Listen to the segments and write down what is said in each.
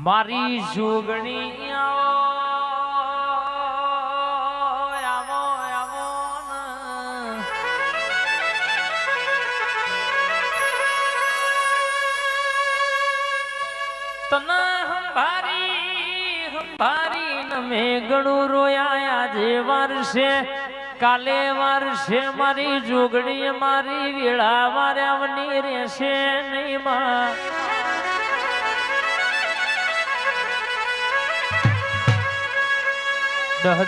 મારી જોગણી આવો તને હંભારી નમે ગણું રોયા આજે વારસે કાલે વારસે મારી જોગણી મારી વેળા વાર્યાવની રહેશે નહીં માં દહ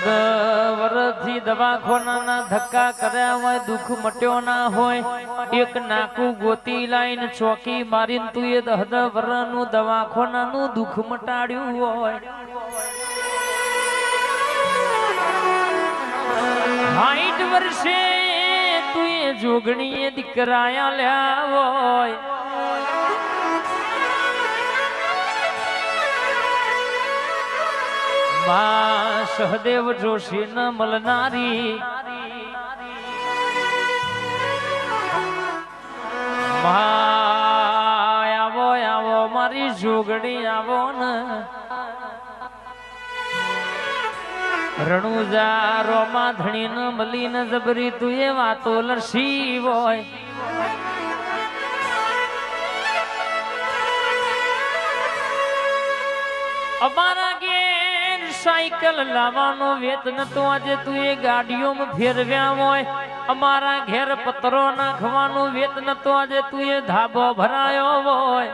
વર્ષથી દવાખાનાના ધક્કા કર્યા હોય દુઃખ મટ્યો ના હોય એક નાકું ગોતી લાઈન ચોકી મારીને તું એ 10 વર્ષનું દવાખાનાનું દુઃખ મટાડ્યું હોય 60 વર્ષે તું એ જોગણીએ દીકરાયા લ્યા હોય સહદેવ જોશી ન મળનારી આવો આવો મારી જોગણી આવો ને રણુજા રોમા ધણી ન મળી ન જબરી તું એ વાતો લસી હોય અમારા સાયકલ લાવવાનો વેતન તો આજે તું એ ગાડીઓમાં ફેરવ્યા હોય અમારા ઘેર પતરો નાખવાનું વેતન તો આજે તું એ ધાબો ભરાયો હોય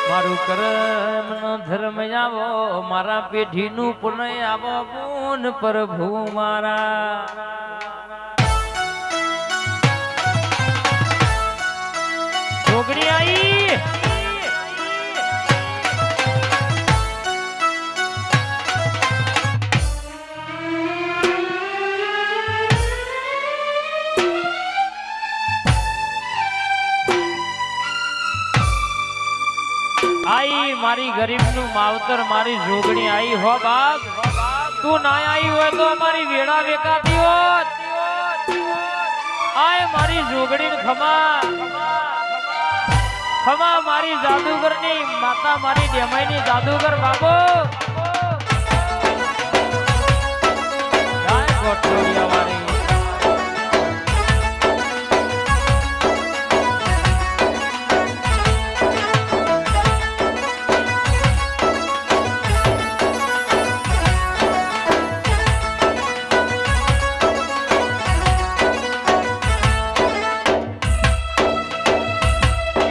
મારું કર્મ નો ધર્મ આવો મારા પેઢીનું પુનઃ આવો પૂન પ્રભુ મારા જોગણી આઈ आई मारी गरीब नु मावतर मारी जोगणी आई हो बाप तू ना आई हो तो हमारी वेड़ा वेकाती होत आए मारी जोगणी खमा खमा मारी जादूगर नी माता मारी डेमाई नी जादूगर बाबू गाय गोटोड़िया वाली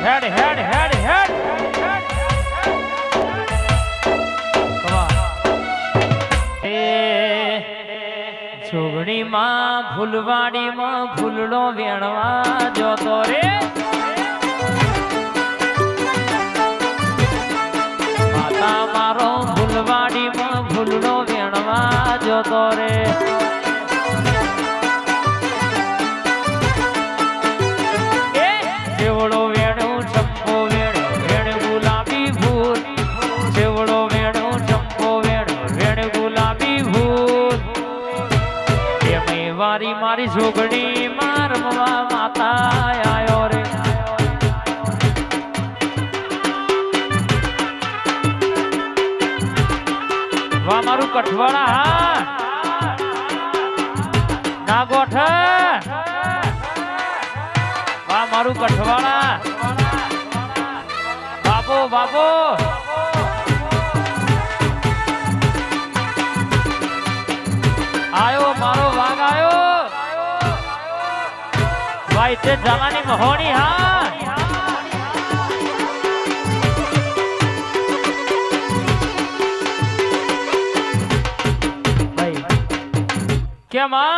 head head head head Jogani मां फूलवाड़ी मां फूलड़ो वेणवा जोतो रे माता मारो फूलवाड़ी मां फूलड़ो वेणवा जोतो रे सेवड़ो मारी मारी जोगणी मार माता आयो रे वाह मारू कठवाड़ा ना गोठ वाह मारू कठवाड़ा बाबो बाबो आयो मारो वाग आयो भाई ते जलानी महोनी हाँ भाई क्या माँ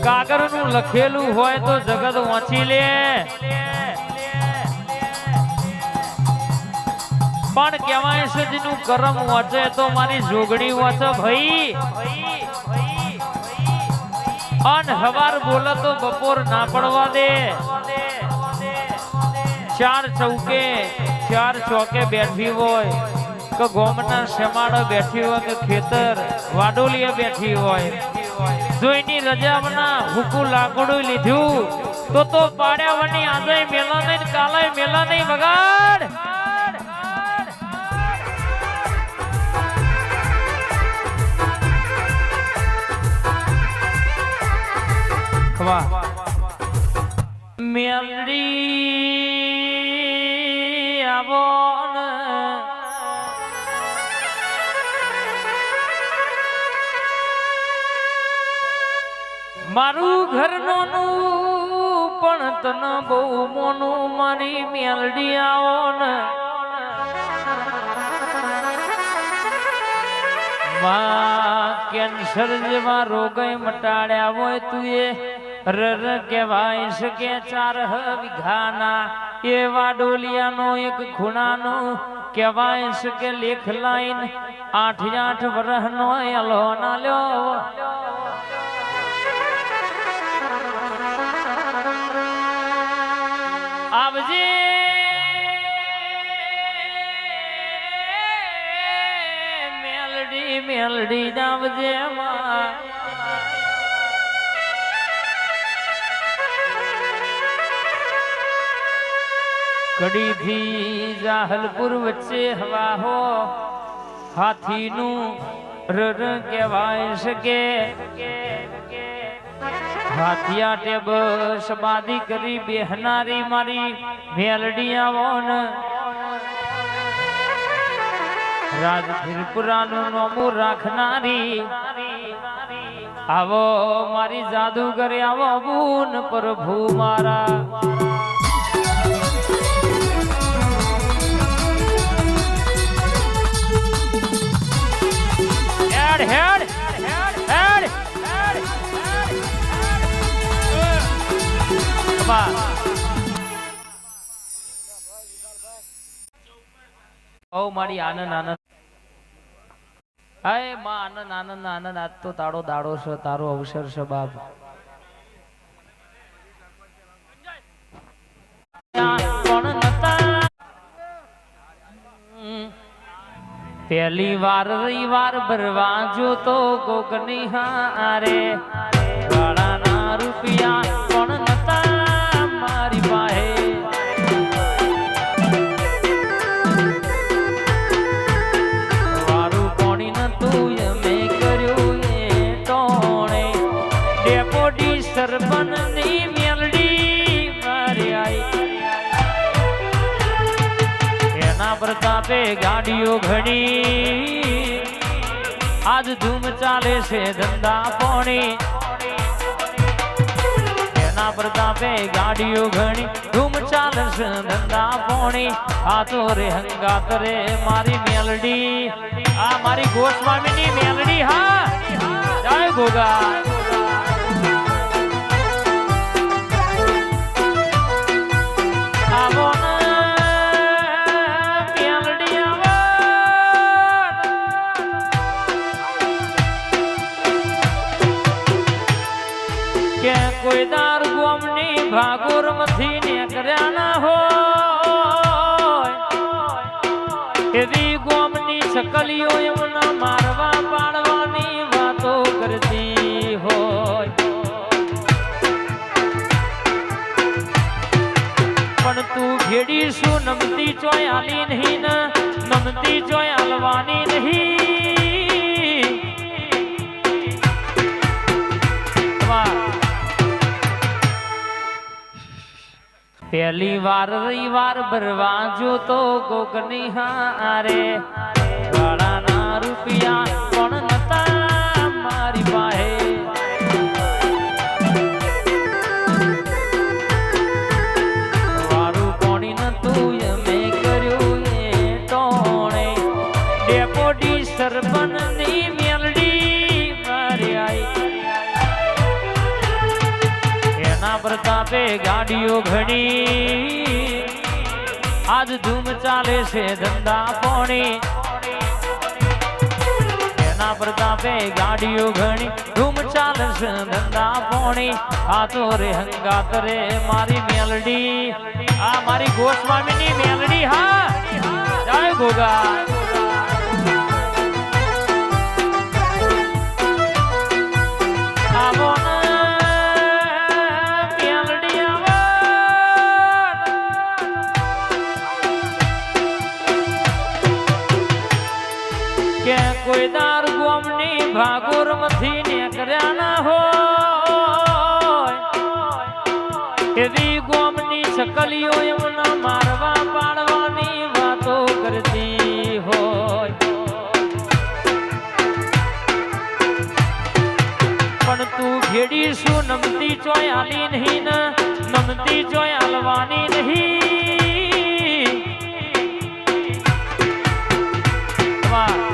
कागर नु लखेलू होय तो जगत वांची ले पण कहेवाय छे जेनु कर्म वाचे तो मारी जोगणी वाचे भाई अन हवार बोले तो बपोर ना पड़वा दे 4 चौके 4 चौके बैठी होय કે ગોમના શેમાડો બેઠી હોય કે ખેતર વાડોલીએ બેઠી હોય જોઈની રજામના હુકુ લાકડું લીધું તો પાડ્યાવાની આજે મેલા નહીં કાલે મેલા નહીં વગાડ ખવા મેલડી આવો મારું ઘર નોનું પણ તન બહુ મોનું મારી મેલડી આવો ને માં કેન્સર જેવા રોગ મટાડ્યા હોય તું એ રર કહેવાય શકે 4 વીઘાના એ વાડોલિયાનો એક ખૂણાનો કહેવાય શકે લેખ લાઈન 8 વર્ષનો એલો ના લ્યો આવજે મેલડી મેલડી આવજે કડી થી જાહલપુર વચ્ચે હવા હો હાથીનું રર કહેવાય શકે હાથિયા ટેબ સબાદી કરી બેહનારી મારી મેલડી આવોન રાજધીરપુરાનું નોમું રાખનારી આવો મારી જાદુગર આવો બુન પ્રભુ મારા હેડ ઓ મારી આનંદ આનંદ હાય માં આનંદ આનંદ આનંદ આજ તો તારો દાડો છે તારો અવસર છે બાપ પહેલી વાર રવિવાર ભરવા જો તો કોકની હારે વાળાના રૂપિયા પણ નતા મારી પાસે વારું કોણી નતું મેં કર્યું એ ટોણે ડેપોટી સરપંચની મેલડી મારી આઈ એના પ્રતાપે ગાડીઓ ઘણી આજ ધૂમ ચાલે છે ધંધા પોણી એના પ્રતાપે ગાડીઓ ઘણી ધૂમ ચાલે છે ધંધા પોણી આ તો રે હંગાત રે મારી મેલડી આ મારી ગોસ્વામીની મેલડી હા જય ગોગા આવો કોઈ દાર ગોમની ભાગોર મથી નીકળ્યા ના હોય એવી ગોમની શકલીઓ એમના મારવા પાડવાની વાતો કરતી હોય પણ તું ઘેડી શું નમતી ચોય આલી નહીં ને નમતી ચોય આલવાની નહીં પહેલી વાર રવિવાર ભરવા જો તો કોકની હારે વાળાના રૂપિયા પણ નતા મારી પાસે વારું કોણી નતું મેં કર્યું એ ટોણે ડેપોટી સરપંચની મેલડી મારી આઈ એના પ્રતાપે ગાડીઓ ઘણી આજ ધૂમ ચાલે છે ધંધા પોણી એના પ્રતાપે ગાડીઓ ઘણી ધૂમ ચાલે છે ધંધા પોણી આ તો રે હંગાત રે મારી મેલડી આ મારી ગોસ્વામીની મેલડી હા જય ગોગા ગોરમાંથી નીકળ્યા ના હોય એવી ગોમની શકલીઓ એમના મારવા પાડવાની વાતો કરતી હોય પણ તું ભેડી શું નમતી ચોય આલી નહીં ને નમતી ચોય આલવાની નહીં વાહ